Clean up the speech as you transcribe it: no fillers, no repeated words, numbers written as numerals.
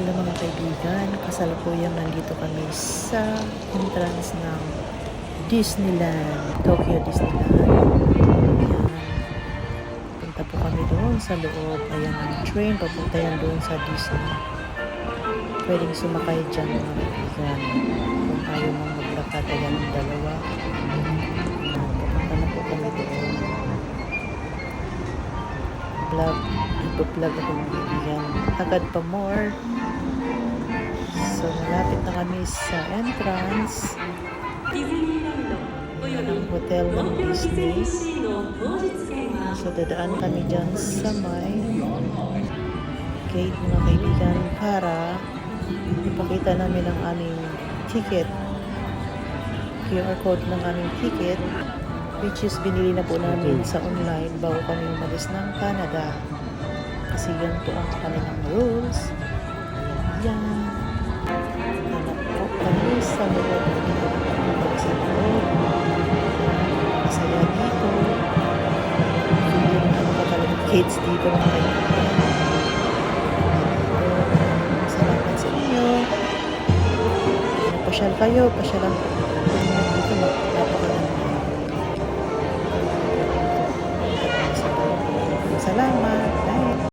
Hello mga kaibigan, kasalukuyang nandito kami sa entrance ng Disneyland, Tokyo Disneyland. Ayan. Punta po kami doon sa loob. Ayan ang train, papunta yan doon sa Disney. Pwedeng sumakay dyan mga kaibigan. Kung ayaw mong maglakad, ayan ang dalawa. Ayan, papunta na po kami doon. Ipo-vlog ako mga kaibigan. Agad pa more. So, malapit na kami sa entrance ng hotel ng Disney. So, dadaan kami dyan sa may gate mga kaibigan para ipakita namin ang aming ticket. QR code ng aming ticket, which is binili na po namin sa online bago kami umalis ng Canada. Kasi yan po ang kanilang rules. Ayan. Hanap po kami sa loob. Sa loob. Masaya dito. Feeling ano ka talaga kids dito mga kaibigan. Salamat sa inyo. Pasyal kayo. Pasyalan po.